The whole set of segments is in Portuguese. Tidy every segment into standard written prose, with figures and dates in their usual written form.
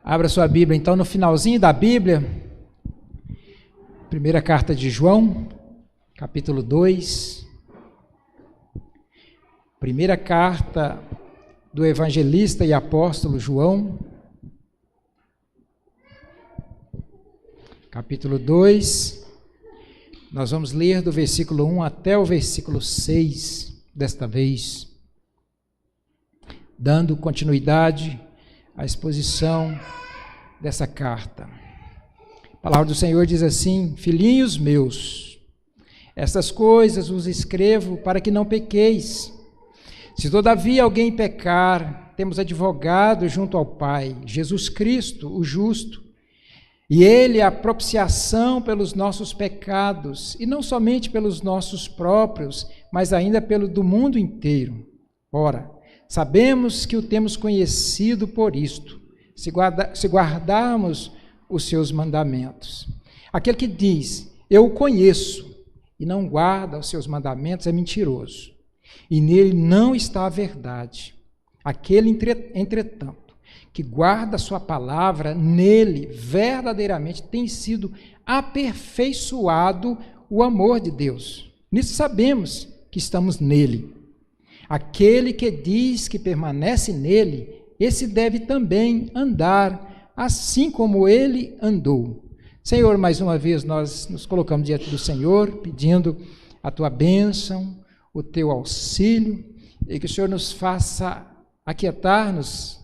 Abra sua Bíblia, então, no finalzinho da Bíblia, primeira carta de João, capítulo 2. Primeira carta do evangelista e apóstolo João, capítulo 2. Nós vamos ler do versículo 1 até o versículo 6, desta vez, dando continuidade à exposição dessa carta. A palavra do Senhor diz assim: filhinhos meus, estas coisas vos escrevo para que não pequeis. Se todavia alguém pecar, temos advogado junto ao Pai, Jesus Cristo, o justo, e ele é a propiciação pelos nossos pecados, e não somente pelos nossos próprios, mas ainda pelo do mundo inteiro. Ora, sabemos que o temos conhecido por isto, se guardarmos os seus mandamentos. Aquele que diz, eu o conheço, e não guarda os seus mandamentos, é mentiroso, e nele não está a verdade. Aquele, entretanto, que guarda a sua palavra, nele verdadeiramente tem sido aperfeiçoado o amor de Deus. Nisso sabemos que estamos nele. Aquele que diz que permanece nele, esse deve também andar assim como ele andou. Senhor, mais uma vez nós nos colocamos diante do Senhor, pedindo a tua bênção, o teu auxílio, e que o Senhor nos faça aquietar-nos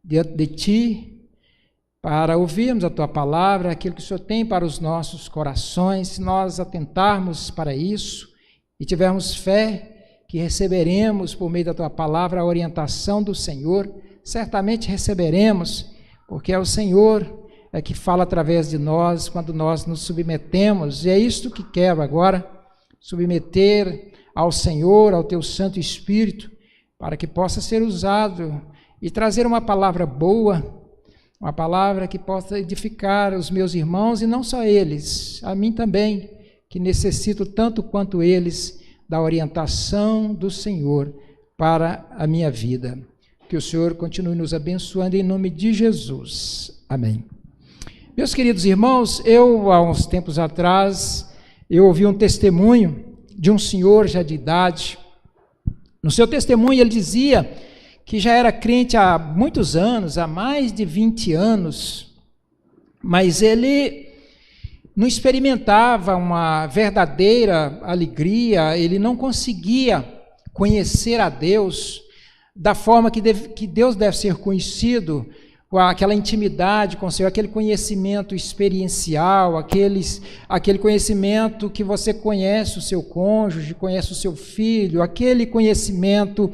diante de ti, para ouvirmos a tua palavra, aquilo que o Senhor tem para os nossos corações. Se nós atentarmos para isso e tivermos fé, que receberemos por meio da tua palavra a orientação do Senhor, certamente receberemos, porque é o Senhor que fala através de nós quando nós nos submetemos, e é isto que quero agora, submeter ao Senhor, ao teu Santo Espírito, para que possa ser usado e trazer uma palavra boa, uma palavra que possa edificar os meus irmãos, e não só eles, a mim também, que necessito tanto quanto eles da orientação do Senhor para a minha vida. Que o Senhor continue nos abençoando em nome de Jesus. Amém. Meus queridos irmãos, há uns tempos atrás, eu ouvi um testemunho de um senhor já de idade. No seu testemunho ele dizia que já era crente há muitos anos, há mais de 20 anos, mas ele não experimentava uma verdadeira alegria, ele não conseguia conhecer a Deus da forma que Deus deve ser conhecido, com aquela intimidade com o Senhor, aquele conhecimento experiencial, aquele conhecimento que você conhece o seu cônjuge, conhece o seu filho, aquele conhecimento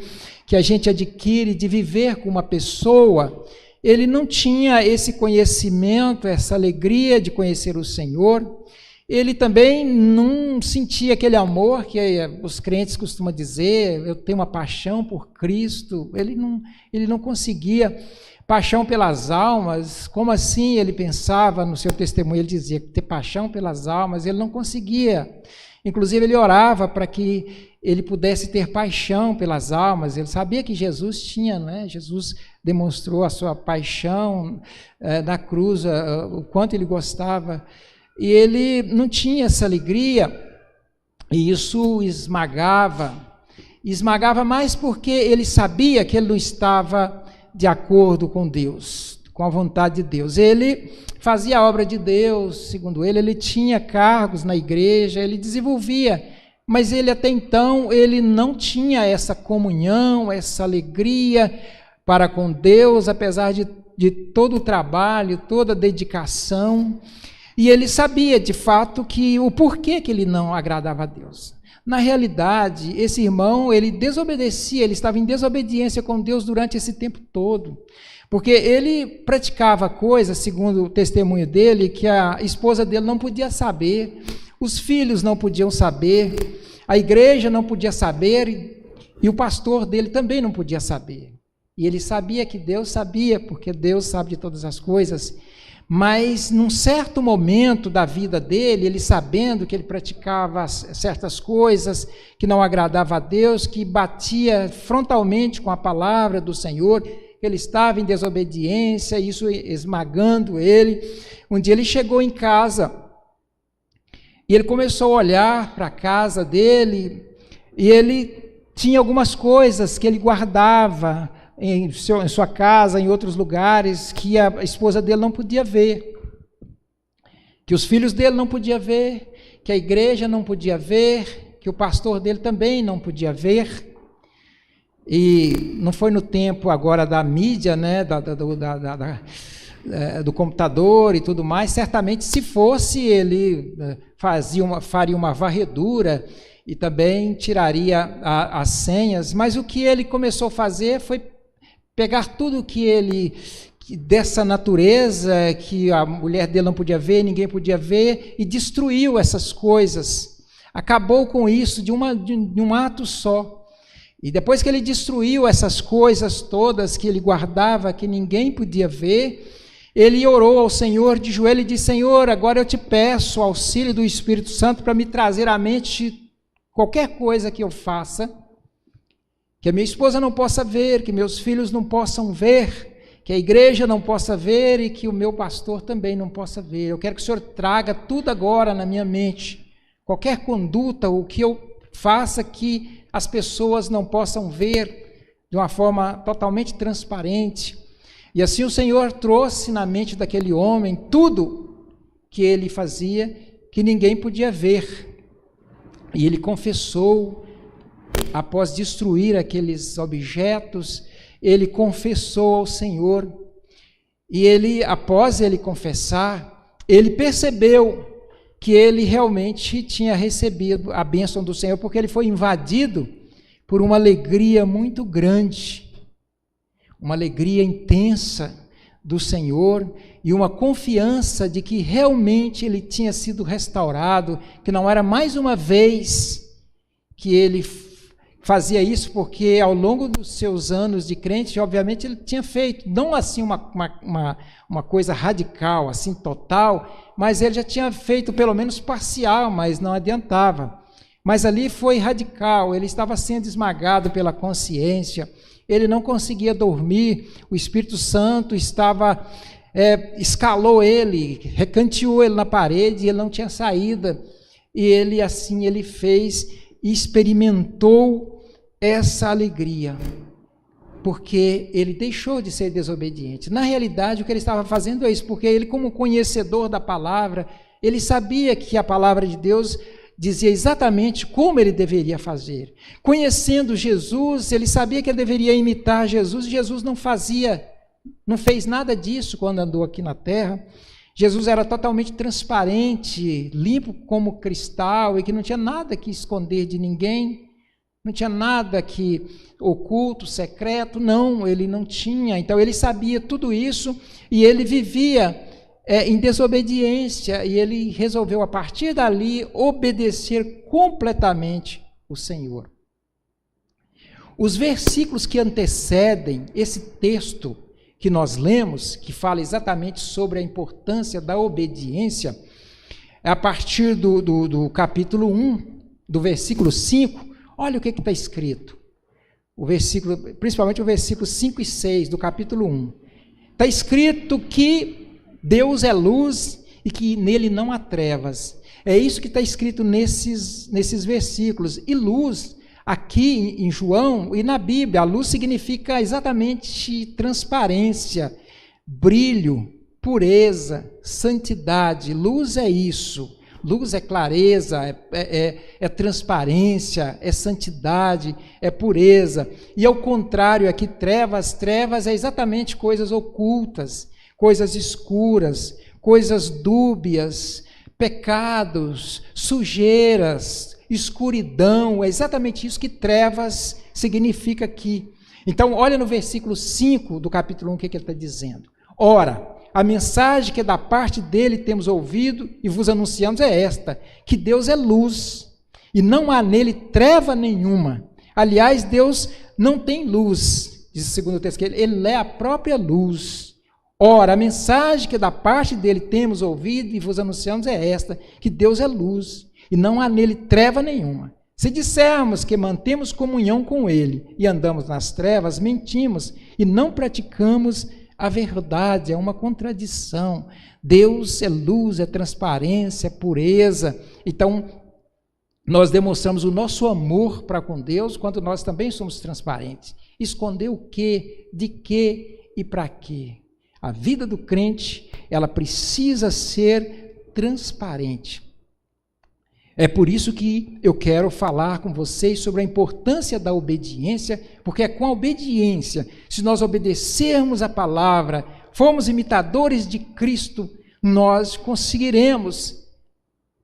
que a gente adquire de viver com uma pessoa. Ele não tinha esse conhecimento, essa alegria de conhecer o Senhor. Ele também não sentia aquele amor que os crentes costumam dizer, eu tenho uma paixão por Cristo. Ele não conseguia. Paixão pelas almas, como assim? Ele pensava no seu testemunho, ele dizia ter paixão pelas almas, ele não conseguia. Inclusive ele orava para que ele pudesse ter paixão pelas almas. Ele sabia que Jesus tinha, né? Jesus demonstrou a sua paixão na cruz, o quanto ele gostava, e ele não tinha essa alegria, e isso esmagava mais porque ele sabia que ele não estava de acordo com Deus, com a vontade de Deus. Ele fazia a obra de Deus, segundo ele tinha cargos na igreja, ele desenvolvia, mas ele até então, ele não tinha essa comunhão, essa alegria para com Deus, apesar de todo o trabalho, toda a dedicação, e ele sabia de fato o porquê que ele não agradava a Deus. Na realidade, esse irmão, ele desobedecia, ele estava em desobediência com Deus durante esse tempo todo, porque ele praticava coisas, segundo o testemunho dele, que a esposa dele não podia saber, os filhos não podiam saber, a igreja não podia saber, e o pastor dele também não podia saber. E ele sabia que Deus sabia, porque Deus sabe de todas as coisas. Mas, num certo momento da vida dele, ele sabendo que ele praticava certas coisas que não agradavam a Deus, que batia frontalmente com a palavra do Senhor, ele estava em desobediência, isso esmagando ele. Um dia ele chegou em casa e ele começou a olhar para a casa dele e ele tinha algumas coisas que ele guardava em sua casa, em outros lugares, que a esposa dele não podia ver, que os filhos dele não podiam ver, que a igreja não podia ver, que o pastor dele também não podia ver. E não foi no tempo agora da mídia, né, do computador e tudo mais. Certamente, se fosse, ele faria uma varredura e também tiraria as senhas. Mas o que ele começou a fazer foi pegar tudo dessa natureza, que a mulher dele não podia ver, ninguém podia ver, e destruiu essas coisas. Acabou com isso de um ato só. E depois que ele destruiu essas coisas todas que ele guardava, que ninguém podia ver, ele orou ao Senhor de joelho e disse: Senhor, agora eu te peço o auxílio do Espírito Santo para me trazer à mente qualquer coisa que eu faça, que a minha esposa não possa ver, que meus filhos não possam ver, que a igreja não possa ver e que o meu pastor também não possa ver. Eu quero que o Senhor traga tudo agora na minha mente, qualquer conduta, o que eu faça que as pessoas não possam ver de uma forma totalmente transparente. E assim o Senhor trouxe na mente daquele homem tudo que ele fazia, que ninguém podia ver. E ele confessou, após destruir aqueles objetos, ele confessou ao Senhor. E ele, após ele confessar, ele percebeu que ele realmente tinha recebido a bênção do Senhor, porque ele foi invadido por uma alegria muito grande, uma alegria intensa do Senhor e uma confiança de que realmente ele tinha sido restaurado, que não era mais uma vez que ele fazia isso, porque ao longo dos seus anos de crente, obviamente ele tinha feito, não assim uma coisa radical, assim total, mas ele já tinha feito pelo menos parcial, mas não adiantava. Mas ali foi radical, ele estava sendo esmagado pela consciência, ele não conseguia dormir, o Espírito Santo escalou ele, recanteou ele na parede, e ele não tinha saída, e ele fez e experimentou essa alegria, porque ele deixou de ser desobediente. Na realidade, o que ele estava fazendo é isso, porque ele, como conhecedor da palavra, ele sabia que a palavra de Deus dizia exatamente como ele deveria fazer. Conhecendo Jesus, ele sabia que ele deveria imitar Jesus, e Jesus não fez nada disso quando andou aqui na terra. Jesus era totalmente transparente, limpo como cristal, e que não tinha nada que esconder de ninguém, não tinha nada que oculto, secreto, não, ele não tinha. Então ele sabia tudo isso e ele vivia em desobediência, e ele resolveu a partir dali obedecer completamente o Senhor. Os versículos que antecedem esse texto que nós lemos, que fala exatamente sobre a importância da obediência, a partir do capítulo 1, do versículo 5, olha o que está escrito, principalmente o versículo 5 e 6 do capítulo 1. Está escrito que Deus é luz e que nele não há trevas. É isso que está escrito nesses versículos. E luz, aqui em João e na Bíblia, a luz significa exatamente transparência, brilho, pureza, santidade. Luz é isso. Luz é clareza, é transparência, é santidade, é pureza. E ao contrário, aqui trevas é exatamente coisas ocultas, coisas escuras, coisas dúbias, pecados, sujeiras, escuridão. É exatamente isso que trevas significa aqui. Então, olha no versículo 5 do capítulo 1, o que ele está dizendo. Ora, a mensagem que da parte dele temos ouvido e vos anunciamos é esta, que Deus é luz, e não há nele treva nenhuma. Aliás, Deus não tem luz, diz o segundo texto, que ele é a própria luz. Ora, a mensagem que da parte dele temos ouvido e vos anunciamos é esta, que Deus é luz, e não há nele treva nenhuma. Se dissermos que mantemos comunhão com Ele e andamos nas trevas, mentimos e não praticamos a verdade. É uma contradição. Deus é luz, é transparência, é pureza. Então, nós demonstramos o nosso amor para com Deus quando nós também somos transparentes. Esconder o quê, de quê e para quê? A vida do crente, ela precisa ser transparente. É por isso que eu quero falar com vocês sobre a importância da obediência, porque é com a obediência, se nós obedecermos a palavra, formos imitadores de Cristo, nós conseguiremos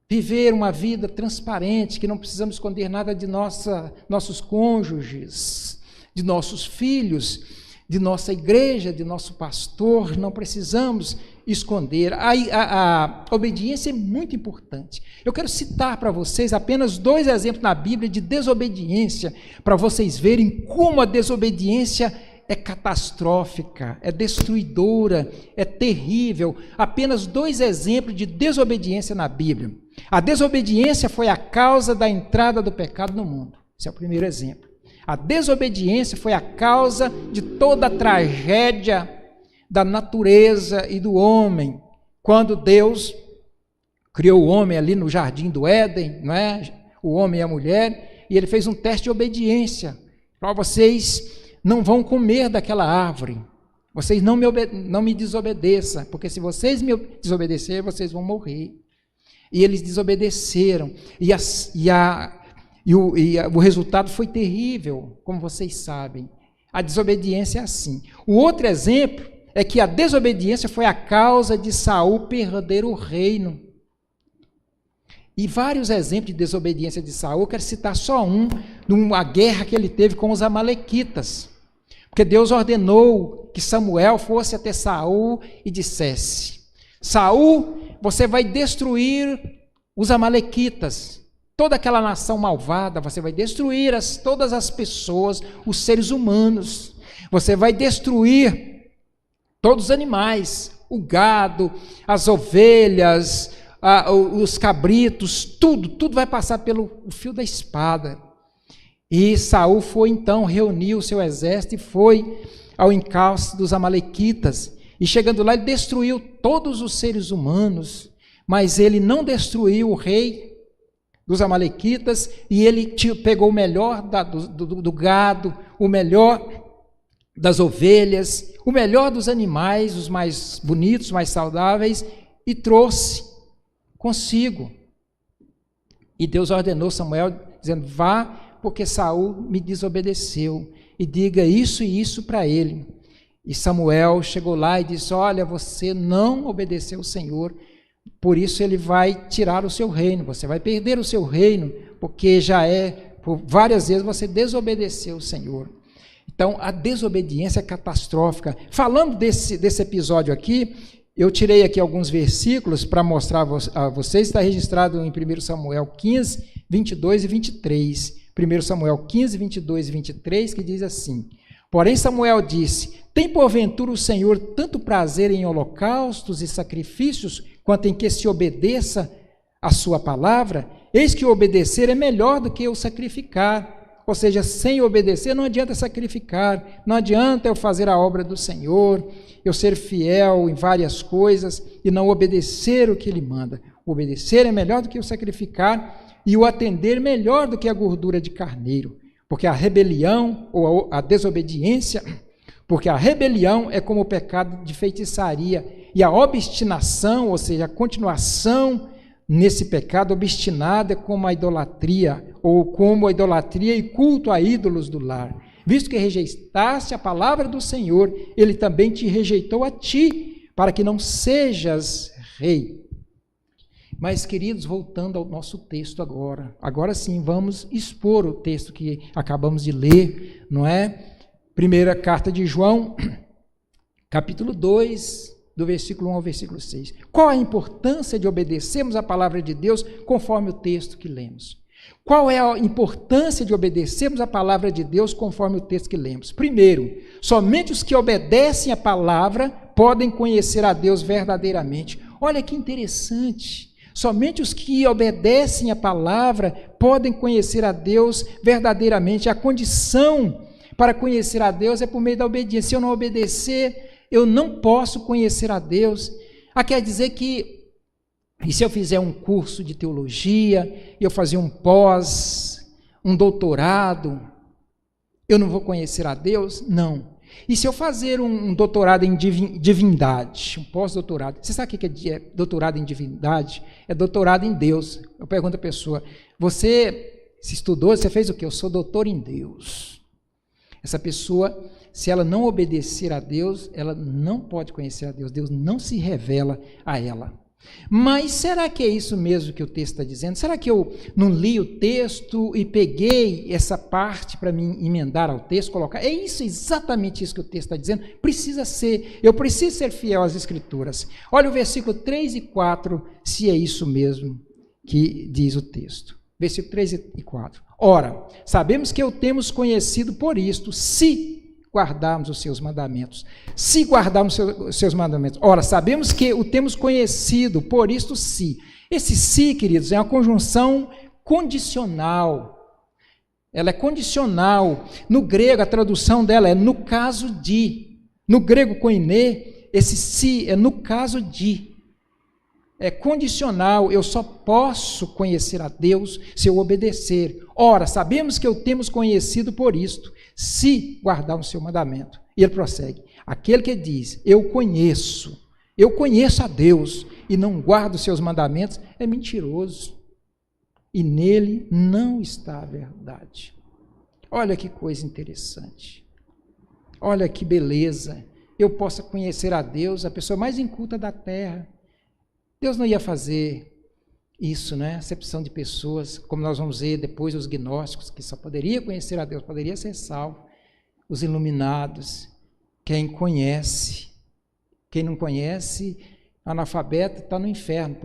viver uma vida transparente, que não precisamos esconder nada de nossos cônjuges, de nossos filhos, de nossa igreja, de nosso pastor, não precisamos esconder. A obediência é muito importante. Eu quero citar para vocês apenas 2 exemplos na Bíblia de desobediência, para vocês verem como a desobediência é catastrófica, é destruidora, é terrível. Apenas 2 exemplos de desobediência na Bíblia. A desobediência foi a causa da entrada do pecado no mundo. Esse é o primeiro exemplo. A desobediência foi a causa de toda a tragédia da natureza e do homem. Quando Deus criou o homem ali no jardim do Éden, não é? O homem e a mulher, e ele fez um teste de obediência. Para vocês não vão comer daquela árvore. Vocês não me desobedeçam, porque se vocês me desobedecerem, vocês vão morrer. E eles desobedeceram. E o resultado foi terrível, como vocês sabem. A desobediência é assim. O outro exemplo é que a desobediência foi a causa de Saul perder o reino. E vários exemplos de desobediência de Saul, eu quero citar só um, de uma guerra que ele teve com os amalequitas. Porque Deus ordenou que Samuel fosse até Saul e dissesse: Saul, você vai destruir os amalequitas. Toda aquela nação malvada, você vai destruir todas as pessoas, os seres humanos. Você vai destruir todos os animais, o gado, as ovelhas, os cabritos, tudo vai passar pelo fio da espada. E Saul foi então, reuniu o seu exército e foi ao encalço dos amalequitas. E chegando lá, ele destruiu todos os seres humanos, mas ele não destruiu o rei dos amalequitas, e ele pegou o melhor do gado, o melhor das ovelhas, o melhor dos animais, os mais bonitos, mais saudáveis, e trouxe consigo. E Deus ordenou Samuel, dizendo: vá, porque Saul me desobedeceu, e diga isso e isso para ele. E Samuel chegou lá e disse: olha, você não obedeceu ao Senhor, por isso ele vai tirar o seu reino, você vai perder o seu reino, porque por várias vezes você desobedeceu ao Senhor. Então, a desobediência é catastrófica. Falando desse episódio aqui, eu tirei aqui alguns versículos para mostrar a vocês, está registrado em 1 Samuel 15, 22 e 23. 1 Samuel 15, 22 e 23, que diz assim: porém Samuel disse: tem porventura o Senhor tanto prazer em holocaustos e sacrifícios, quanto em que se obedeça a sua palavra? Eis que o obedecer é melhor do que o sacrificar. Ou seja, sem obedecer não adianta sacrificar, não adianta eu fazer a obra do Senhor, eu ser fiel em várias coisas e não obedecer o que Ele manda. O obedecer é melhor do que o sacrificar, e o atender melhor do que a gordura de carneiro. Porque a rebelião ou a desobediência, porque a rebelião é como o pecado de feitiçaria, e a obstinação, ou seja, a continuação nesse pecado obstinado, é como a idolatria, ou como a idolatria e culto a ídolos do lar. Visto que rejeitaste a palavra do Senhor, Ele também te rejeitou a ti, para que não sejas rei. Mas, queridos, voltando ao nosso texto agora sim, vamos expor o texto que acabamos de ler, não é? Primeira carta de João, capítulo 2, do versículo 1 ao versículo 6. Qual a importância de obedecermos a palavra de Deus conforme o texto que lemos? Qual é a importância de obedecermos a palavra de Deus conforme o texto que lemos? Primeiro, somente os que obedecem a palavra podem conhecer a Deus verdadeiramente. Olha que interessante. Somente os que obedecem à palavra podem conhecer a Deus verdadeiramente. A condição para conhecer a Deus é por meio da obediência. Se eu não obedecer, eu não posso conhecer a Deus. Quer dizer que, e se eu fizer um curso de teologia, eu fazer um pós, um doutorado, eu não vou conhecer a Deus? Não. E se eu fazer um doutorado em divindade, um pós-doutorado, você sabe o que é doutorado em divindade? É doutorado em Deus. Eu pergunto à pessoa, você se estudou, você fez o quê? Eu sou doutor em Deus. Essa pessoa, se ela não obedecer a Deus, ela não pode conhecer a Deus. Deus não se revela a ela. Mas será que é isso mesmo que o texto está dizendo? Será que eu não li o texto e peguei essa parte para me emendar ao texto, colocar? É isso, exatamente isso que o texto está dizendo? Precisa ser, eu preciso ser fiel às Escrituras. Olha o versículo 3 e 4, se é isso mesmo que diz o texto. Versículo 3 e 4. Ora, sabemos que o temos conhecido por isto, se guardarmos os seus mandamentos. Se guardarmos os seus mandamentos. Ora, sabemos que o temos conhecido, por isto se. Esse se, queridos, é uma conjunção condicional. Ela é condicional. No grego, a tradução dela é no caso de. No grego koiné, esse se é no caso de. É condicional, eu só posso conhecer a Deus se eu obedecer. Ora, sabemos que o temos conhecido por isto, se guardar o seu mandamento. E ele prossegue, aquele que diz, eu conheço a Deus e não guardo os seus mandamentos, é mentiroso. E nele não está a verdade. Olha que coisa interessante. Olha que beleza. Eu posso conhecer a Deus, a pessoa mais inculta da terra. Deus não ia fazer isso, né? Acepção de pessoas, como nós vamos ver depois os gnósticos, que só poderia conhecer a Deus, poderia ser salvo, os iluminados, quem conhece. Quem não conhece, analfabeto, está no inferno,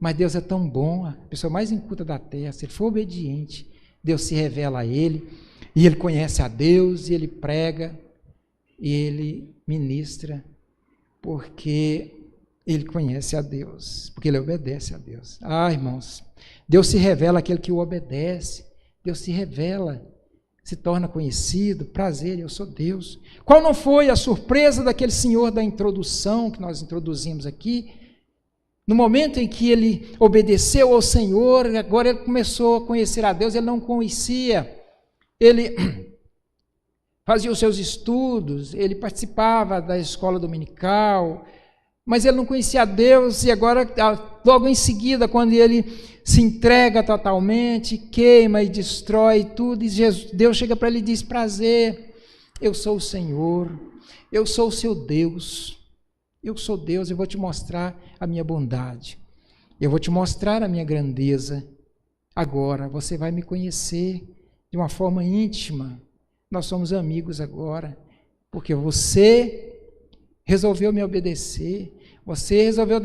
mas Deus é tão bom, a pessoa mais inculta da terra, se ele for obediente, Deus se revela a ele, e ele conhece a Deus, e ele prega, e ele ministra, porque ele conhece a Deus, porque ele obedece a Deus. Irmãos, Deus se revela àquele que o obedece, Deus se revela, se torna conhecido, prazer, eu sou Deus. Qual não foi a surpresa daquele senhor da introdução, que nós introduzimos aqui? No momento em que ele obedeceu ao Senhor, agora ele começou a conhecer a Deus, ele não conhecia, ele fazia os seus estudos, ele participava da escola dominical, mas ele não conhecia a Deus, e agora, logo em seguida, quando ele se entrega totalmente, queima e destrói tudo, e Deus chega para ele e diz, prazer, eu sou o Senhor, eu sou o seu Deus, eu sou Deus, eu vou te mostrar a minha bondade, eu vou te mostrar a minha grandeza, agora você vai me conhecer de uma forma íntima, nós somos amigos agora, porque você resolveu me obedecer, você resolveu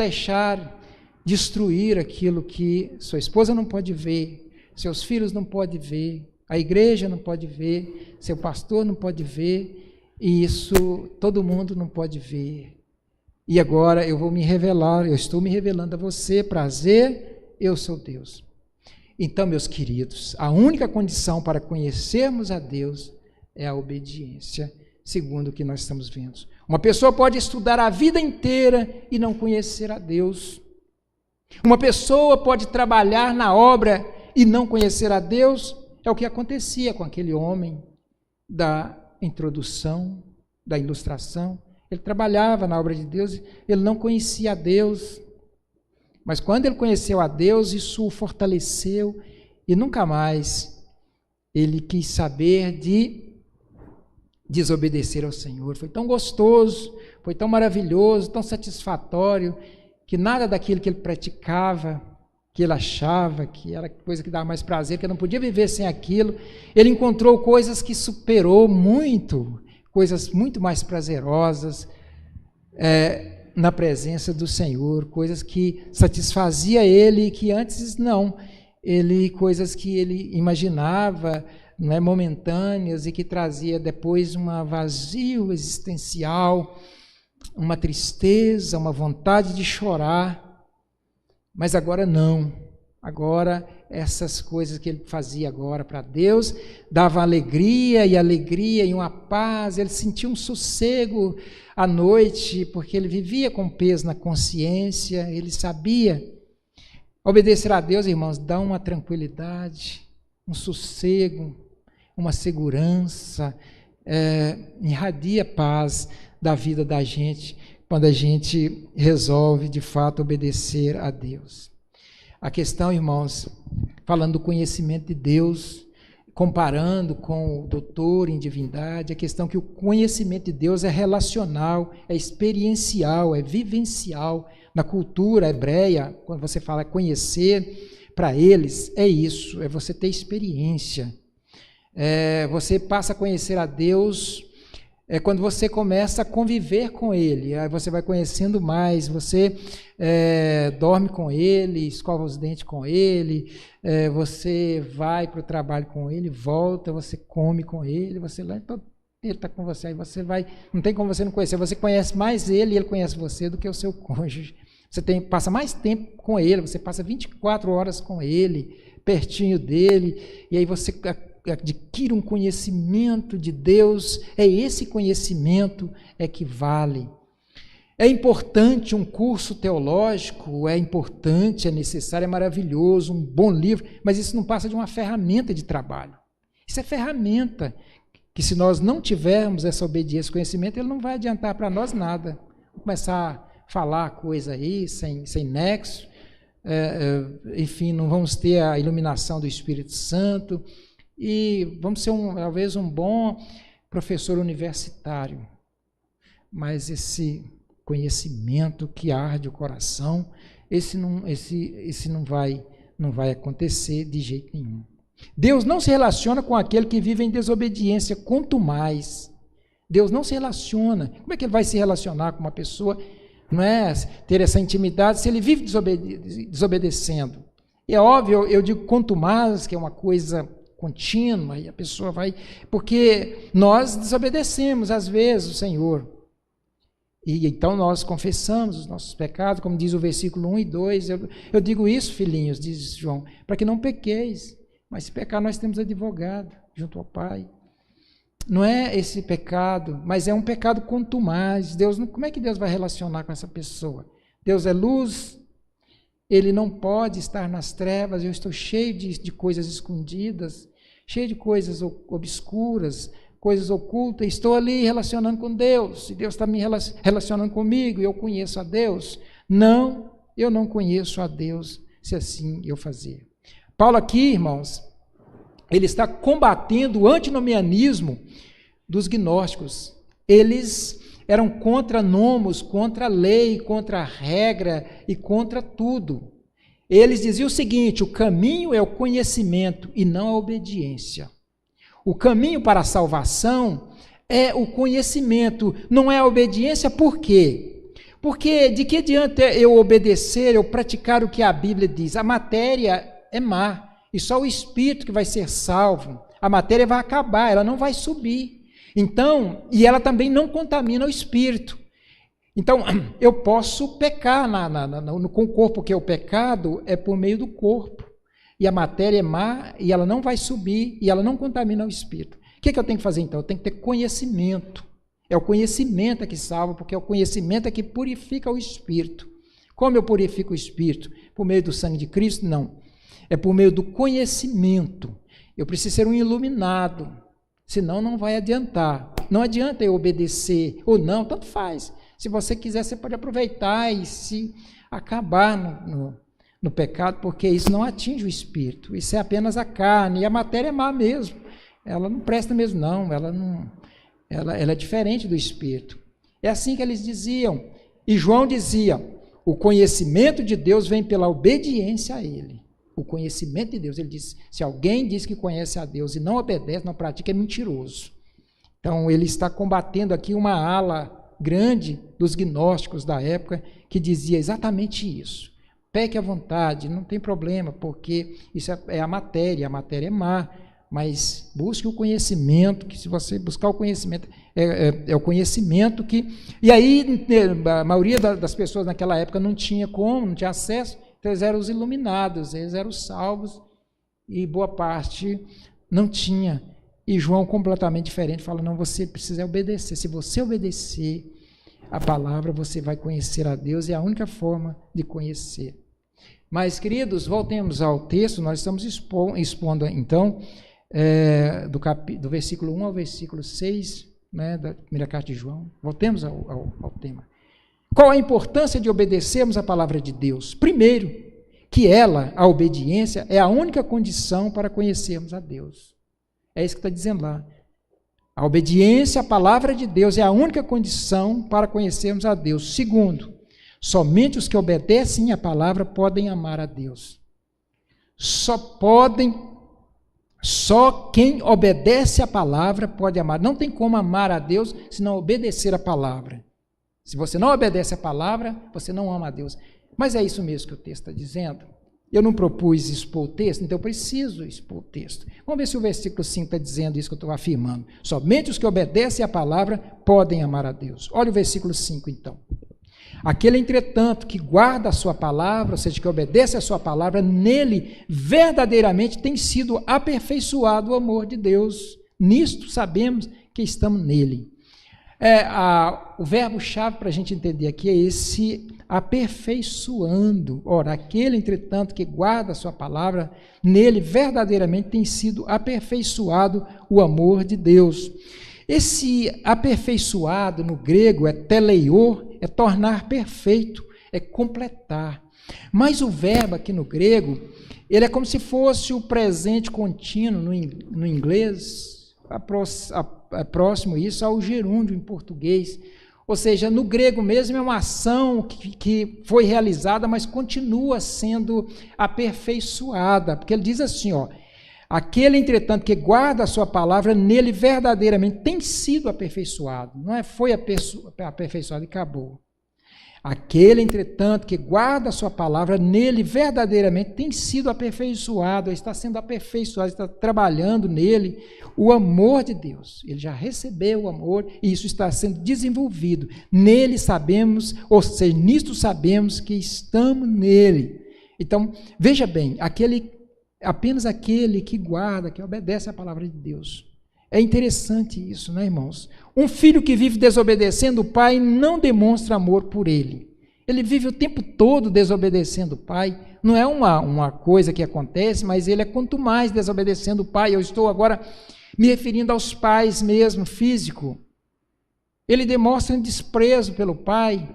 destruir aquilo que sua esposa não pode ver, seus filhos não podem ver, a igreja não pode ver, seu pastor não pode ver, e isso todo mundo não pode ver. E agora eu vou me revelar, eu estou me revelando a você, prazer, eu sou Deus. Então, meus queridos, a única condição para conhecermos a Deus é a obediência, segundo o que nós estamos vendo. Uma pessoa pode estudar a vida inteira e não conhecer a Deus. Uma pessoa pode trabalhar na obra e não conhecer a Deus. É o que acontecia com aquele homem da introdução, da ilustração. Ele trabalhava na obra de Deus, ele não conhecia a Deus. Mas quando ele conheceu a Deus, isso o fortaleceu e nunca mais ele quis saber de desobedecer ao Senhor. Foi tão gostoso, foi tão maravilhoso, tão satisfatório, que nada daquilo que ele praticava, que ele achava que era coisa que dava mais prazer, que ele não podia viver sem aquilo, ele encontrou coisas que superou muito, coisas muito mais prazerosas na presença do Senhor, coisas que satisfazia ele, que antes não, coisas que ele imaginava, momentâneas, e que trazia depois um vazio existencial, uma tristeza, uma vontade de chorar. Mas agora não. Agora, essas coisas que ele fazia agora para Deus, dava alegria e uma paz, ele sentia um sossego à noite, porque ele vivia com peso na consciência, ele sabia. Obedecer a Deus, irmãos, dá uma tranquilidade, um sossego, uma segurança, irradia paz da vida da gente, quando a gente resolve, de fato, obedecer a Deus. A questão, irmãos, falando do conhecimento de Deus, comparando com o doutor em divindade, a questão que o conhecimento de Deus é relacional, é experiencial, é vivencial. Na cultura hebreia, quando você fala conhecer, para eles é isso, é você ter experiência. Você passa a conhecer a Deus quando você começa a conviver com Ele, aí você vai conhecendo mais, você dorme com Ele, escova os dentes com Ele, você vai para o trabalho com Ele, volta, você come com Ele, você lá, então, Ele está com você, aí você vai, não tem como você não conhecer, você conhece mais Ele e Ele conhece você do que o seu cônjuge, você passa mais tempo com Ele, você passa 24 horas com Ele, pertinho dEle, e aí você adquire um conhecimento de Deus, esse conhecimento que vale. É importante um curso teológico, é importante, é necessário, é maravilhoso, um bom livro, mas isso não passa de uma ferramenta de trabalho. Isso é ferramenta, que se nós não tivermos essa obediência, conhecimento, ele não vai adiantar para nós nada. Vamos começar a falar coisa aí, sem nexo, enfim, não vamos ter a iluminação do Espírito Santo, e vamos ser talvez um bom professor universitário, mas esse conhecimento que arde o coração, esse não vai acontecer de jeito nenhum. Deus não se relaciona com aquele que vive em desobediência, quanto mais. Deus não se relaciona. Como é que ele vai se relacionar com uma pessoa, não é ter essa intimidade, se ele vive desobedecendo? E é óbvio, eu digo quanto mais, que é uma coisa contínua, e a pessoa vai... Porque nós desobedecemos, às vezes, o Senhor. E então nós confessamos os nossos pecados, como diz o versículo 1 e 2. Eu digo isso, filhinhos, diz João, para que não pequeis. Mas se pecar, nós temos advogado junto ao Pai. Não é esse pecado, mas é um pecado contumaz. Como é que Deus vai relacionar com essa pessoa? Deus é luz, Ele não pode estar nas trevas. Eu estou cheio de coisas escondidas, cheio de coisas obscuras, coisas ocultas. Estou ali relacionando com Deus, e Deus está me relacionando comigo, e eu conheço a Deus. Não, eu não conheço a Deus, se assim eu fazer. Paulo aqui, irmãos, ele está combatendo o antinomianismo dos gnósticos. Eles eram contra nomos, contra a lei, contra a regra e contra tudo. Eles diziam o seguinte: o caminho é o conhecimento e não a obediência. O caminho para a salvação é o conhecimento, não é a obediência. Por quê? Porque de que adianta eu obedecer, eu praticar o que a Bíblia diz? A matéria é má, e só o Espírito que vai ser salvo. A matéria vai acabar, ela não vai subir. Então, e ela também não contamina o Espírito. Então, eu posso pecar com o corpo, que é o pecado, é por meio do corpo. E a matéria é má, e ela não vai subir, e ela não contamina o Espírito. O que eu tenho que fazer então? Eu tenho que ter conhecimento. É o conhecimento que salva, porque é o conhecimento que purifica o Espírito. Como eu purifico o Espírito? Por meio do sangue de Cristo? Não. É por meio do conhecimento. Eu preciso ser um iluminado, senão não vai adiantar. Não adianta eu obedecer ou não, tanto faz. Se você quiser, você pode aproveitar e se acabar no pecado, porque isso não atinge o Espírito. Isso é apenas a carne, e a matéria é má mesmo. Ela não presta mesmo, não. Ela é diferente do Espírito. É assim que eles diziam. E João dizia: o conhecimento de Deus vem pela obediência a Ele. O conhecimento de Deus, ele diz, se alguém diz que conhece a Deus e não obedece, não pratica, é mentiroso. Então, ele está combatendo aqui uma ala grande dos gnósticos da época, que dizia exatamente isso. Peque à vontade, não tem problema, porque isso é a matéria é má, mas busque o conhecimento, que se você buscar o conhecimento, é o conhecimento que... E aí, a maioria das pessoas naquela época não tinha acesso. Então eles eram os iluminados, eles eram os salvos, e boa parte não tinha. E João, completamente diferente, fala, não, você precisa obedecer. Se você obedecer a palavra, você vai conhecer a Deus, e é a única forma de conhecer. Mas, queridos, voltemos ao texto, nós estamos expondo, então, do versículo 1 ao versículo 6, né, da primeira carta de João. Voltemos ao tema. Qual a importância de obedecermos a palavra de Deus? Primeiro, que a obediência, é a única condição para conhecermos a Deus. É isso que está dizendo lá. A obediência à palavra de Deus é a única condição para conhecermos a Deus. Segundo, somente os que obedecem à palavra podem amar a Deus. Só quem obedece à palavra pode amar. Não tem como amar a Deus se não obedecer à palavra. Se você não obedece à palavra, você não ama a Deus. Mas é isso mesmo que o texto está dizendo. Eu não propus expor o texto, então eu preciso expor o texto. Vamos ver se o versículo 5 está dizendo isso que eu estou afirmando. Somente os que obedecem à palavra podem amar a Deus. Olha o versículo 5, então. Aquele, entretanto, que guarda a sua palavra, ou seja, que obedece a sua palavra, nele verdadeiramente tem sido aperfeiçoado o amor de Deus. Nisto sabemos que estamos nele. O verbo-chave para a gente entender aqui é esse aperfeiçoando. Ora, aquele, entretanto, que guarda a sua palavra, nele verdadeiramente tem sido aperfeiçoado o amor de Deus. Esse aperfeiçoado no grego é teleior, é tornar perfeito, é completar. Mas o verbo aqui no grego, ele é como se fosse o presente contínuo no inglês, próximo isso ao gerúndio em português. Ou seja, no grego mesmo é uma ação que foi realizada, mas continua sendo aperfeiçoada, porque ele diz assim, aquele, entretanto, que guarda a sua palavra, nele verdadeiramente tem sido aperfeiçoado. Não foi aperfeiçoado e acabou. Aquele, entretanto, que guarda a sua palavra, nele verdadeiramente tem sido aperfeiçoado, está sendo aperfeiçoado, está trabalhando nele o amor de Deus. Ele já recebeu o amor e isso está sendo desenvolvido. Nele sabemos, ou seja, nisto sabemos que estamos nele. Então, veja bem, apenas aquele que guarda, que obedece à palavra de Deus. É interessante isso, né, irmãos? Um filho que vive desobedecendo o pai não demonstra amor por ele. Ele vive o tempo todo desobedecendo o pai. Não é uma coisa que acontece, mas ele é quanto mais desobedecendo o pai. Eu estou agora me referindo aos pais mesmo, físico. Ele demonstra um desprezo pelo pai.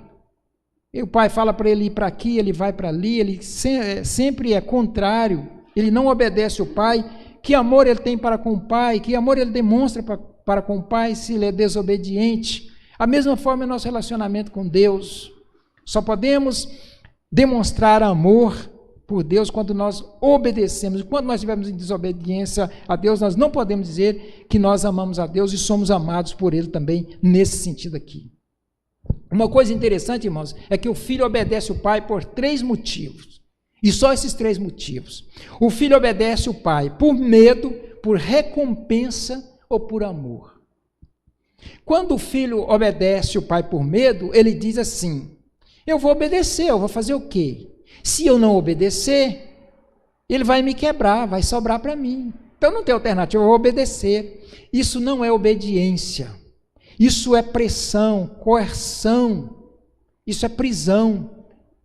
E o pai fala para ele ir para aqui, ele vai para ali, ele sempre é contrário. Ele não obedece o pai. Que amor ele tem para com o pai, que amor ele demonstra para com o pai se ele é desobediente. A mesma forma é nosso relacionamento com Deus. Só podemos demonstrar amor por Deus quando nós obedecemos. Quando nós estivermos em desobediência a Deus, nós não podemos dizer que nós amamos a Deus e somos amados por Ele também nesse sentido aqui. Uma coisa interessante, irmãos, é que o filho obedece o pai por 3 motivos. E só esses 3 motivos. O filho obedece o pai por medo, por recompensa ou por amor. Quando o filho obedece o pai por medo, ele diz assim, eu vou obedecer, eu vou fazer o quê? Se eu não obedecer, ele vai me quebrar, vai sobrar para mim. Então não tem alternativa, eu vou obedecer. Isso não é obediência. Isso é pressão, coerção. Isso é prisão.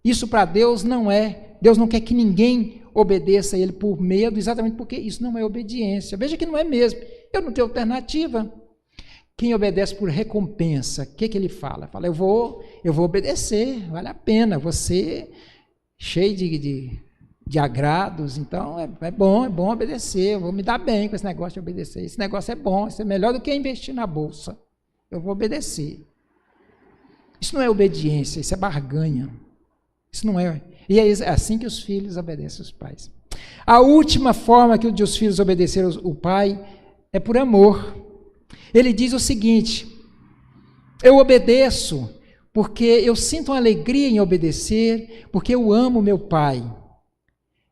Isso para Deus não é. Deus não quer que ninguém obedeça a Ele por medo, exatamente porque isso não é obediência. Veja que não é mesmo. Eu não tenho alternativa. Quem obedece por recompensa, o que Ele fala? Fala, eu vou obedecer, vale a pena, você cheio de agrados, então é bom obedecer, eu vou me dar bem com esse negócio de obedecer. Esse negócio é bom, isso é melhor do que investir na bolsa. Eu vou obedecer. Isso não é obediência, isso é barganha. Isso não é. E é assim que os filhos obedecem os pais. A última forma que os filhos obedeceram o pai é por amor. Ele diz o seguinte, eu obedeço porque eu sinto uma alegria em obedecer, porque eu amo meu pai.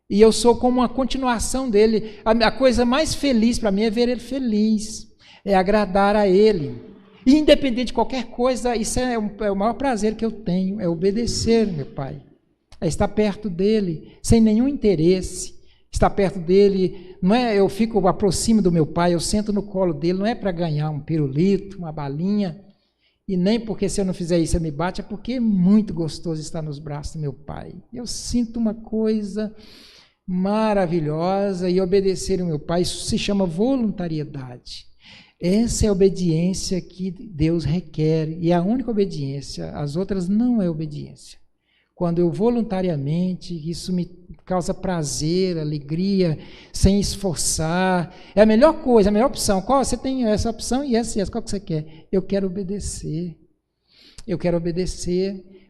E eu sou como uma continuação dele. A coisa mais feliz para mim é ver ele feliz, é agradar a ele. E independente de qualquer coisa, isso é o maior prazer que eu tenho, é obedecer meu pai. é estar perto dele, sem nenhum interesse. Estar perto dele, não é eu aproximo do meu pai, eu sento no colo dele, não é para ganhar um pirulito, uma balinha, e nem porque se eu não fizer isso ele me bate, é porque é muito gostoso estar nos braços do meu pai. Eu sinto uma coisa maravilhosa e obedecer ao meu pai, isso se chama voluntariedade. Essa é a obediência que Deus requer, e é a única obediência, as outras não é obediência. Quando eu voluntariamente, isso me causa prazer, alegria, sem esforçar, é a melhor coisa, a melhor opção. Qual? Você tem essa opção e essa, qual que você quer? Eu quero obedecer,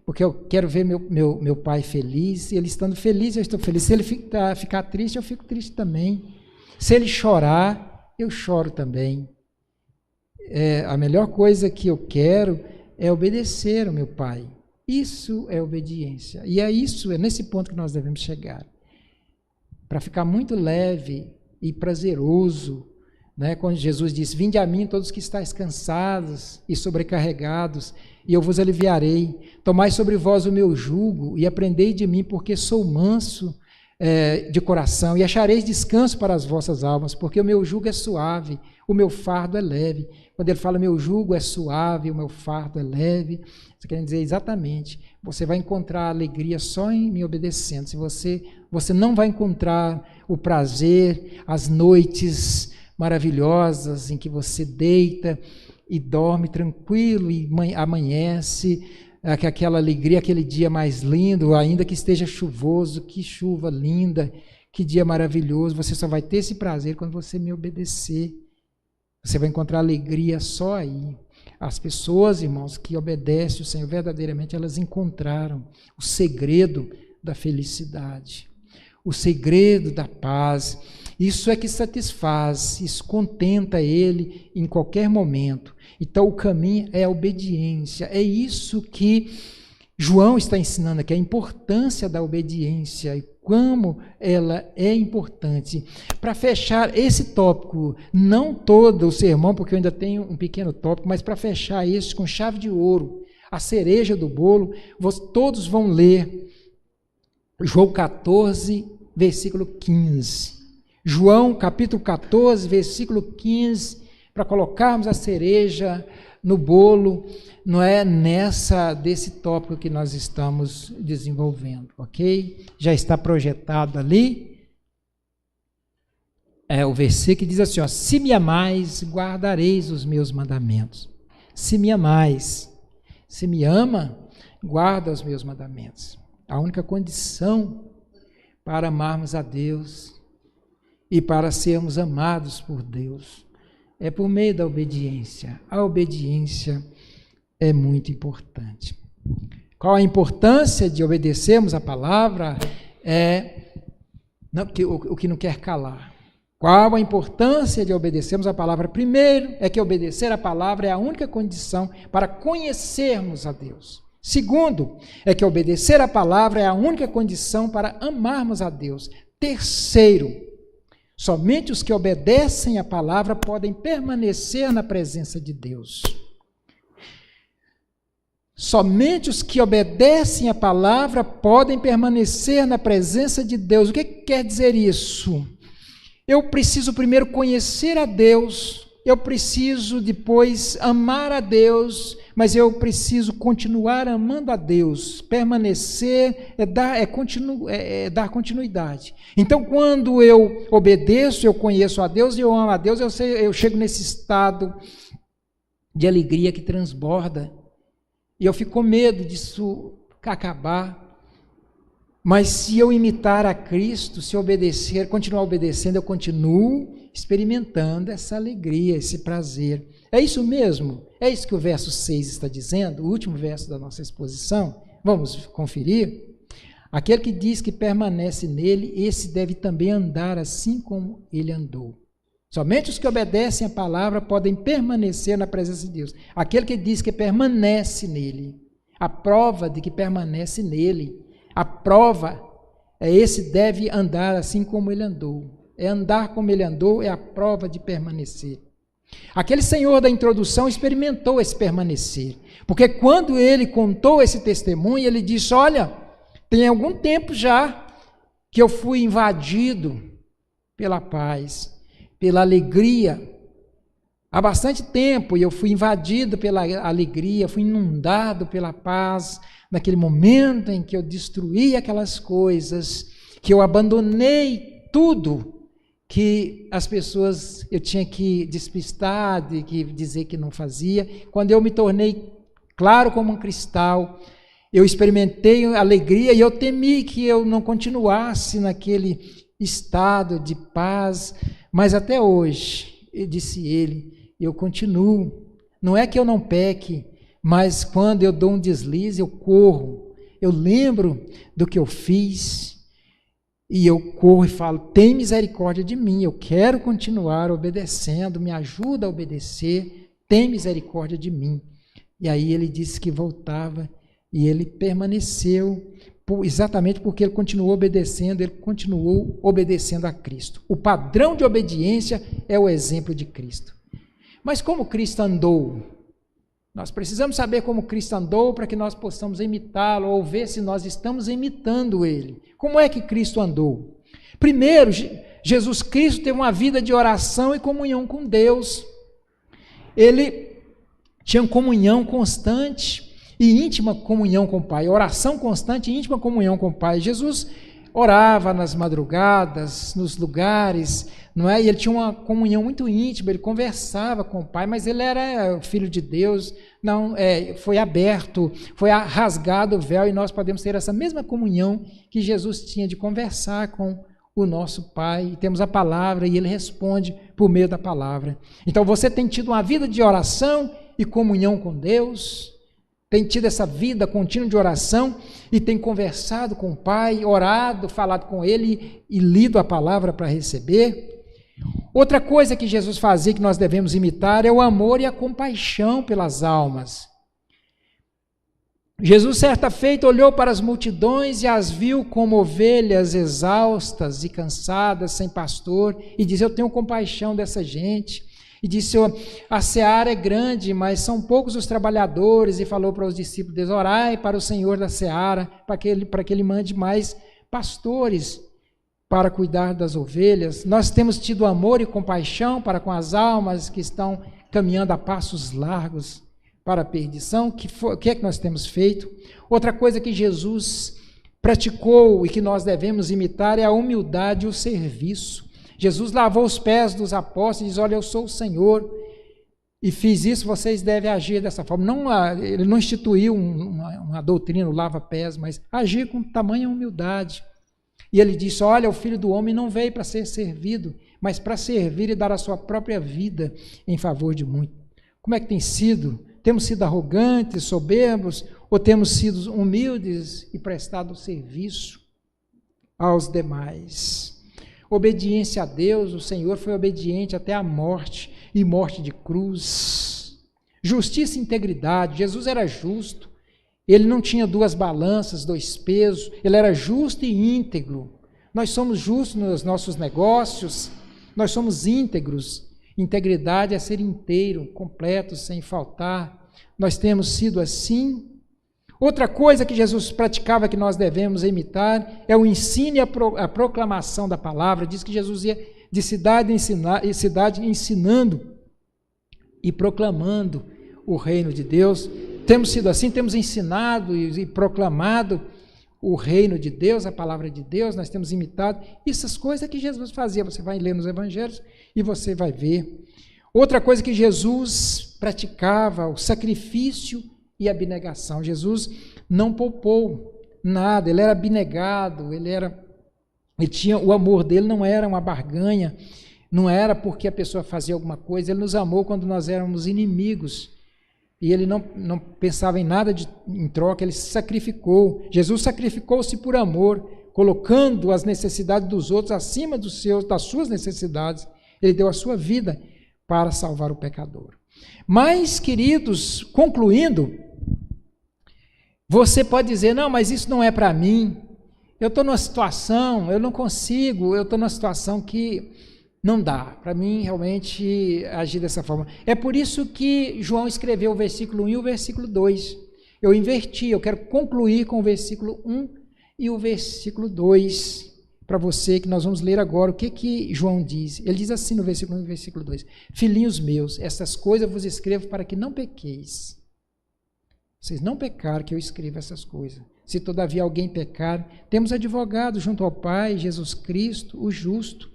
porque eu quero ver meu pai feliz, ele estando feliz, eu estou feliz. Se ele ficar triste, eu fico triste também. Se ele chorar, eu choro também. A melhor coisa que eu quero é obedecer ao meu pai. Isso é obediência. E é nesse ponto que nós devemos chegar. Para ficar muito leve e prazeroso, né? Quando Jesus disse, vinde a mim todos que estáis cansados e sobrecarregados, e eu vos aliviarei. Tomai sobre vós o meu jugo e aprendei de mim, porque sou manso de coração, e achareis descanso para as vossas almas, porque o meu jugo é suave, o meu fardo é leve. Quando ele fala meu jugo é suave, o meu fardo é leve, isso quer dizer exatamente, você vai encontrar alegria só em me obedecendo. Se você não vai encontrar o prazer, as noites maravilhosas em que você deita e dorme tranquilo e amanhece, aquela alegria, aquele dia mais lindo, ainda que esteja chuvoso, que chuva linda, que dia maravilhoso, você só vai ter esse prazer quando você me obedecer. Você vai encontrar alegria só aí. As pessoas, irmãos, que obedecem o Senhor, verdadeiramente elas encontraram o segredo da felicidade, o segredo da paz. Isso é que satisfaz, isso contenta ele em qualquer momento. Então o caminho é a obediência. É isso que João está ensinando aqui, a importância da obediência e como ela é importante. Para fechar esse tópico, não todo o sermão, porque eu ainda tenho um pequeno tópico, mas para fechar esse com chave de ouro, a cereja do bolo, todos vão ler João 14, versículo 15. João capítulo 14, versículo 15, para colocarmos a cereja no bolo, não é desse tópico que nós estamos desenvolvendo, ok? Já está projetado ali. O versículo que diz assim, ó, se me amais, guardareis os meus mandamentos. Se me amais, se me ama, guarda os meus mandamentos. A única condição para amarmos a Deus e para sermos amados por Deus é por meio da obediência. A obediência é muito importante. Qual a importância de obedecermos a palavra? O que não quer calar. Qual a importância de obedecermos a palavra? Primeiro, é que obedecer a palavra é a única condição para conhecermos a Deus. Segundo, é que obedecer a palavra é a única condição para amarmos a Deus. Terceiro, somente os que obedecem a palavra podem permanecer na presença de Deus. Somente os que obedecem a palavra podem permanecer na presença de Deus. O que quer dizer isso? Eu preciso primeiro conhecer a Deus, eu preciso depois amar a Deus, mas eu preciso continuar amando a Deus. Permanecer é dar continuidade. Então, quando eu obedeço, eu conheço a Deus e eu amo a Deus, eu chego nesse estado de alegria que transborda. E eu fico com medo disso acabar. Mas se eu imitar a Cristo, se eu obedecer, continuar obedecendo, eu continuo experimentando essa alegria, esse prazer. É isso mesmo? É isso que o verso 6 está dizendo, o último verso da nossa exposição? Vamos conferir? Aquele que diz que permanece nele, esse deve também andar assim como ele andou. Somente os que obedecem a palavra podem permanecer na presença de Deus. Aquele que diz que permanece nele, a prova de que permanece nele, a prova é esse deve andar assim como ele andou. Andar como ele andou é a prova de permanecer. Aquele senhor da introdução experimentou esse permanecer, porque quando ele contou esse testemunho, ele disse, olha, Tem algum tempo já que eu fui invadido pela paz, pela alegria. Há bastante tempo eu fui invadido pela alegria, fui inundado pela paz, naquele momento em que eu destruí aquelas coisas, que eu abandonei tudo que as pessoas eu tinha que despistar, de que dizer que não fazia. Quando eu me tornei claro como um cristal, eu experimentei alegria e eu temi que eu não continuasse naquele estado de paz, mas até hoje, disse ele, eu continuo. Não é que eu não peque, mas quando eu dou um deslize, eu corro. Eu lembro do que eu fiz e eu corro e falo, tem misericórdia de mim, eu quero continuar obedecendo, me ajuda a obedecer, tem misericórdia de mim. E aí ele disse que voltava e ele permaneceu, exatamente porque ele continuou obedecendo a Cristo. O padrão de obediência é o exemplo de Cristo. Mas como Cristo andou? Nós precisamos saber como Cristo andou para que nós possamos imitá-lo ou ver se nós estamos imitando ele. Como é que Cristo andou? Primeiro, Jesus Cristo teve uma vida de oração e comunhão com Deus. Ele tinha comunhão constante e íntima comunhão com o Pai, oração constante e íntima comunhão com o Pai. Jesus orava nas madrugadas, nos lugares, não é? E ele tinha uma comunhão muito íntima, ele conversava com o Pai, mas ele era filho de Deus, não, foi aberto, foi rasgado o véu, e nós podemos ter essa mesma comunhão que Jesus tinha de conversar com o nosso Pai, e temos a palavra, e ele responde por meio da palavra. Então você tem tido uma vida de oração e comunhão com Deus, tem tido essa vida contínua de oração e tem conversado com o Pai, orado, falado com Ele e lido a palavra para receber. Outra coisa que Jesus fazia que nós devemos imitar é o amor e a compaixão pelas almas. Jesus, certa feita, olhou para as multidões e as viu como ovelhas exaustas e cansadas, sem pastor, e disse, eu tenho compaixão dessa gente. E disse, a seara é grande, mas são poucos os trabalhadores, e falou para os discípulos, orai para o Senhor da seara, para que ele mande mais pastores para cuidar das ovelhas. Nós temos tido amor e compaixão para com as almas que estão caminhando a passos largos para a perdição. O que é que nós temos feito? Outra coisa que Jesus praticou e que nós devemos imitar é a humildade e o serviço. Jesus lavou os pés dos apóstolos e diz, olha, eu sou o Senhor e fiz isso, vocês devem agir dessa forma. Ele não instituiu uma doutrina, o lava-pés, mas agir com tamanha humildade. E ele disse, olha, o Filho do Homem não veio para ser servido, mas para servir e dar a sua própria vida em favor de muitos. Como é que tem sido? Temos sido arrogantes, soberbos, ou temos sido humildes e prestado serviço aos demais? Obediência a Deus, o Senhor foi obediente até a morte, e morte de cruz. Justiça e integridade, Jesus era justo, ele não tinha duas balanças, dois pesos, ele era justo e íntegro. Nós somos justos nos nossos negócios, nós somos íntegros. Integridade é ser inteiro, completo, sem faltar. Nós temos sido assim. Outra coisa que Jesus praticava que nós devemos imitar é o ensino e a proclamação da palavra. Diz que Jesus ia de cidade em cidade ensinando e proclamando o reino de Deus. Temos sido assim, temos ensinado e proclamado o reino de Deus, a palavra de Deus, nós temos imitado essas coisas que Jesus fazia. Você vai ler nos evangelhos e você vai ver. Outra coisa que Jesus praticava, o sacrifício e abnegação. Jesus não poupou nada, ele era abnegado, ele tinha, o amor dele não era uma barganha, não era porque a pessoa fazia alguma coisa, ele nos amou quando nós éramos inimigos, e ele não pensava em nada em troca, ele se sacrificou. Jesus sacrificou-se por amor, colocando as necessidades dos outros acima das suas necessidades. Ele deu a sua vida para salvar o pecador. Mas, queridos, concluindo, você pode dizer, não, mas isso não é para mim, eu estou numa situação, eu não consigo, eu estou numa situação que não dá, para mim realmente agir dessa forma. É por isso que João escreveu o versículo 1 e o versículo 2. Eu inverti, eu quero concluir com o versículo 1 E o versículo 2, para você, que nós vamos ler agora, o que João diz? Ele diz assim no versículo 1 e versículo 2: Filhinhos meus, estas coisas vos escrevo para que não pequeis. Vocês não pecaram que eu escrevo essas coisas. Se todavia alguém pecar, temos advogado junto ao Pai, Jesus Cristo, o justo.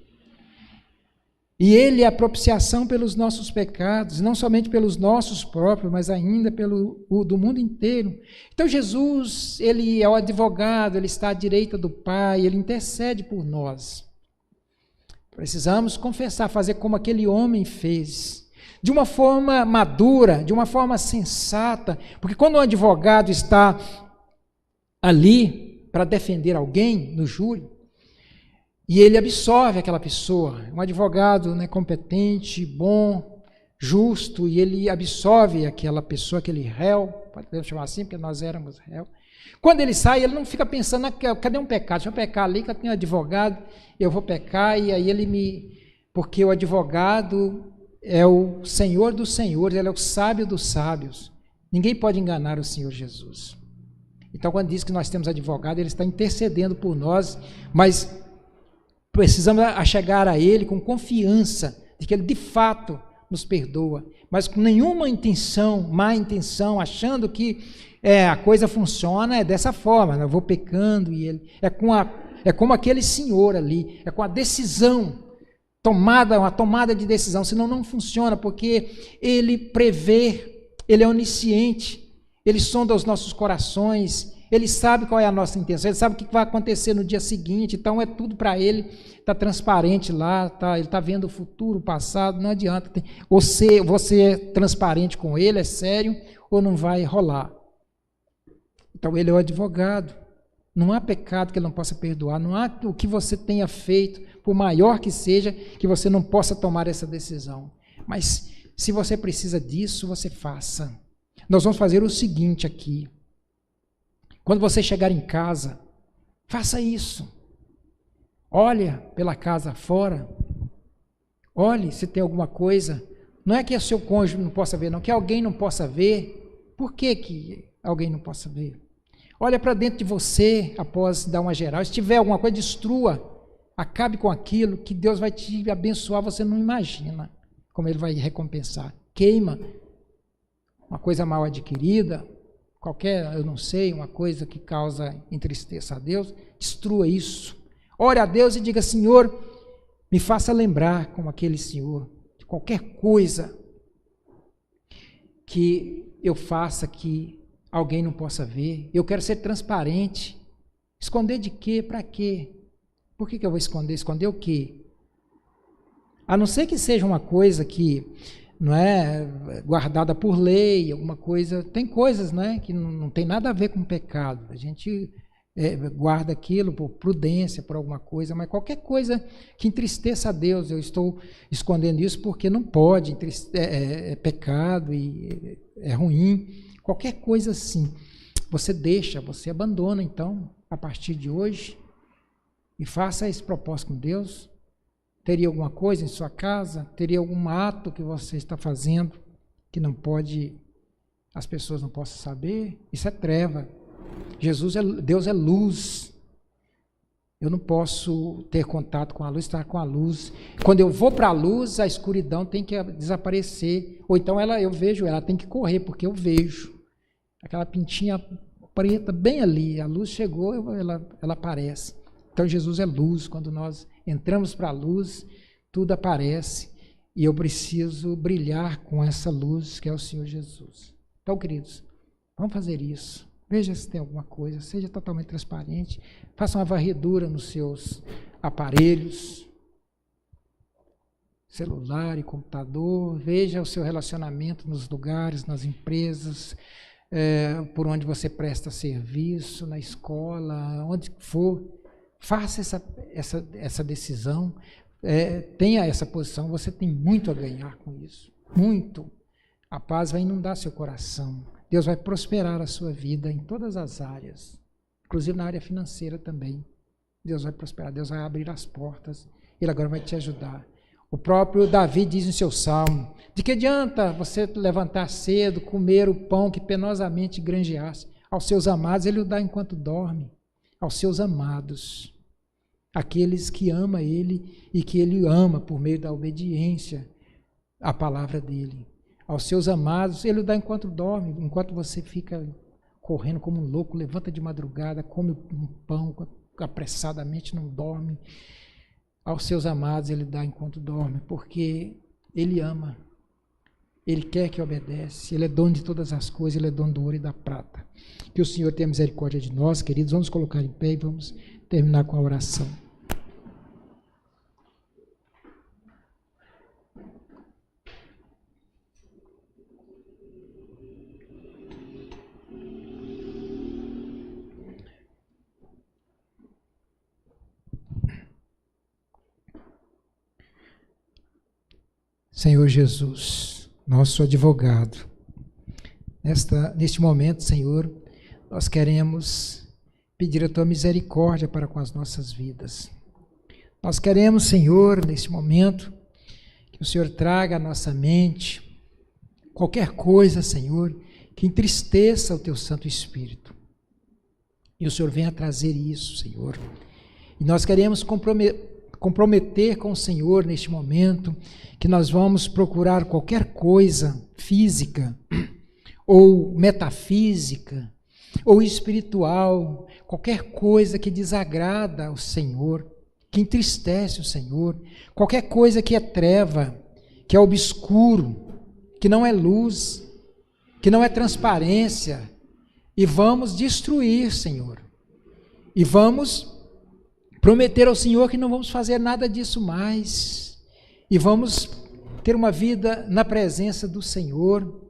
E ele é a propiciação pelos nossos pecados, não somente pelos nossos próprios, mas ainda do mundo inteiro. Então Jesus, ele é o advogado, ele está à direita do Pai, ele intercede por nós. Precisamos confessar, fazer como aquele homem fez, de uma forma madura, de uma forma sensata, porque quando um advogado está ali para defender alguém no júri, e ele absolve aquela pessoa, um advogado, né, competente, bom, justo, e ele absolve aquela pessoa, aquele réu, podemos chamar assim, porque nós éramos réu. Quando ele sai, ele não fica pensando, cadê um pecado? Deixa eu pecar ali, que eu tenho um advogado, eu vou pecar, e aí porque o advogado é o Senhor dos senhores, ele é o sábio dos sábios. Ninguém pode enganar o Senhor Jesus. Então, quando diz que nós temos advogado, ele está intercedendo por nós, mas precisamos chegar a ele com confiança de que ele de fato nos perdoa, mas com nenhuma intenção, má intenção, achando que a coisa funciona dessa forma, eu vou pecando e ele é como aquele senhor ali, é com a decisão uma tomada de decisão, senão não funciona, porque ele prevê, ele é onisciente, ele sonda os nossos corações, ele sabe qual é a nossa intenção, ele sabe o que vai acontecer no dia seguinte, então é tudo para ele, está transparente lá, ele está vendo o futuro, o passado, não adianta, você é transparente com ele, é sério, ou não vai rolar. Então ele é o advogado, não há pecado que ele não possa perdoar, não há o que você tenha feito, por maior que seja, que você não possa tomar essa decisão. Mas se você precisa disso, você faça. Nós vamos fazer o seguinte aqui. Quando você chegar em casa, faça isso. Olha pela casa fora. Olhe se tem alguma coisa. Não é que o seu cônjuge não possa ver, não, que alguém não possa ver. Por que alguém não possa ver? Olha para dentro de você após dar uma geral. Se tiver alguma coisa, destrua. Acabe com aquilo que Deus vai te abençoar, você não imagina como Ele vai recompensar. Queima uma coisa mal adquirida, qualquer, eu não sei, uma coisa que causa entristeça a Deus, destrua isso. Ore a Deus e diga: Senhor, me faça lembrar como aquele Senhor, de qualquer coisa que eu faça que alguém não possa ver. Eu quero ser transparente. Esconder de quê? Para quê? Por que eu vou esconder? Esconder o quê? A não ser que seja uma coisa que não é guardada por lei, alguma coisa. Tem coisas, não é, que não tem nada a ver com pecado. A gente guarda aquilo por prudência, por alguma coisa, mas qualquer coisa que entristeça a Deus, eu estou escondendo isso porque não pode, é pecado e é ruim. Qualquer coisa assim, você deixa, você abandona, então, a partir de hoje, e faça esse propósito com Deus. Teria alguma coisa em sua casa? Teria algum ato que você está fazendo que não pode, as pessoas não possam saber? Isso é treva. Deus é luz. Eu não posso ter contato com a luz, estar com a luz. Quando eu vou para a luz, a escuridão tem que desaparecer. Ou então eu vejo, ela tem que correr, porque eu vejo. Aquela pintinha preta bem ali, a luz chegou, ela aparece. Então Jesus é luz, quando nós entramos para a luz, tudo aparece e eu preciso brilhar com essa luz que é o Senhor Jesus. Então, queridos, vamos fazer isso. Veja se tem alguma coisa, seja totalmente transparente, faça uma varredura nos seus aparelhos, celular e computador, veja o seu relacionamento nos lugares, nas empresas, por onde você presta serviço, na escola, onde for. Faça essa decisão, tenha essa posição, você tem muito a ganhar com isso, muito. A paz vai inundar seu coração, Deus vai prosperar a sua vida em todas as áreas, inclusive na área financeira também. Deus vai prosperar, Deus vai abrir as portas, Ele agora vai te ajudar. O próprio Davi diz em seu salmo: de que adianta você levantar cedo, comer o pão que penosamente granjeaste? Aos seus amados Ele o dá enquanto dorme. aos seus amados, aqueles que ama Ele e que Ele ama por meio da obediência à palavra dEle. Aos seus amados, Ele o dá enquanto dorme, enquanto você fica correndo como um louco, levanta de madrugada, come um pão apressadamente, não dorme. Aos seus amados Ele dá enquanto dorme, porque Ele ama. Ele quer que obedece, Ele é dono de todas as coisas, Ele é dono do ouro e da prata. Que o Senhor tenha misericórdia de nós, queridos. Vamos colocar em pé e vamos terminar com a oração. Senhor Jesus, nosso advogado, neste momento, Senhor, nós queremos pedir a Tua misericórdia para com as nossas vidas. Nós queremos, Senhor, neste momento, que o Senhor traga à nossa mente qualquer coisa, Senhor, que entristeça o Teu Santo Espírito. E o Senhor venha trazer isso, Senhor. E nós queremos comprometer com o Senhor neste momento, que nós vamos procurar qualquer coisa física, ou metafísica, ou espiritual, qualquer coisa que desagrada ao Senhor, que entristece o Senhor, qualquer coisa que é treva, que é obscuro, que não é luz, que não é transparência, e vamos destruir, Senhor, e vamos prometer ao Senhor que não vamos fazer nada disso mais, e vamos ter uma vida na presença do Senhor,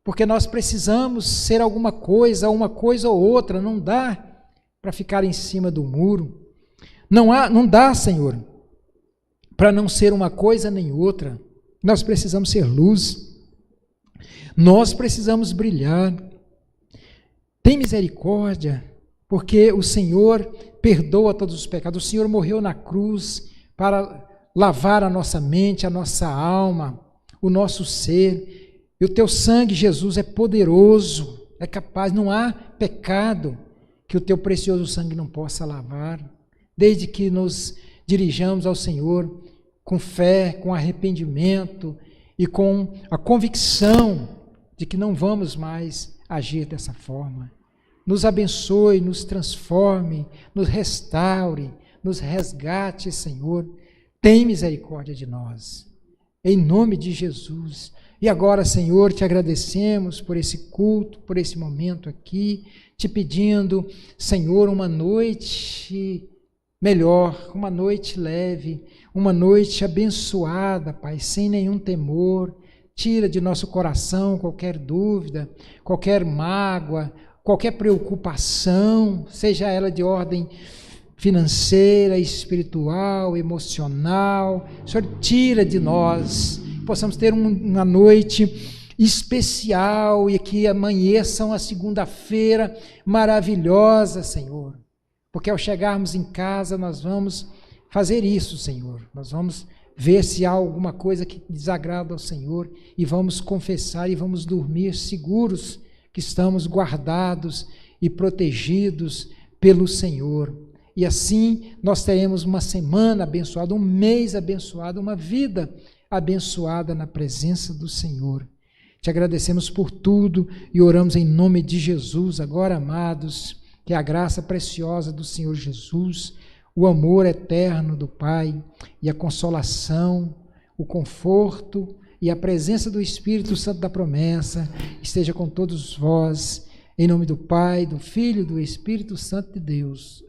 porque nós precisamos ser alguma coisa, uma coisa ou outra, não dá para ficar em cima do muro, não dá, Senhor, para não ser uma coisa nem outra. Nós precisamos ser luz, nós precisamos brilhar. Tem misericórdia, porque o Senhor perdoa todos os pecados. O Senhor morreu na cruz para lavar a nossa mente, a nossa alma, o nosso ser. E o Teu sangue, Jesus, é poderoso, é capaz, não há pecado que o Teu precioso sangue não possa lavar. Desde que nos dirijamos ao Senhor com fé, com arrependimento e com a convicção de que não vamos mais agir dessa forma. Nos abençoe, nos transforme, nos restaure, nos resgate, Senhor. Tem misericórdia de nós, em nome de Jesus. E agora, Senhor, te agradecemos por esse culto, por esse momento aqui, te pedindo, Senhor, uma noite melhor, uma noite leve, uma noite abençoada, Pai, sem nenhum temor. Tira de nosso coração qualquer dúvida, qualquer mágoa, qualquer preocupação, seja ela de ordem financeira, espiritual, emocional. O Senhor tira de nós, possamos ter uma noite especial e que amanheça uma segunda-feira maravilhosa, Senhor. Porque ao chegarmos em casa nós vamos fazer isso, Senhor. Nós vamos ver se há alguma coisa que desagrada ao Senhor e vamos confessar e vamos dormir seguros que estamos guardados e protegidos pelo Senhor. E assim nós teremos uma semana abençoada, um mês abençoado, uma vida abençoada na presença do Senhor. Te agradecemos por tudo e oramos em nome de Jesus. Agora, amados, que a graça preciosa do Senhor Jesus, o amor eterno do Pai e a consolação, o conforto e a presença do Espírito Santo da promessa esteja com todos vós, em nome do Pai, do Filho e do Espírito Santo de Deus.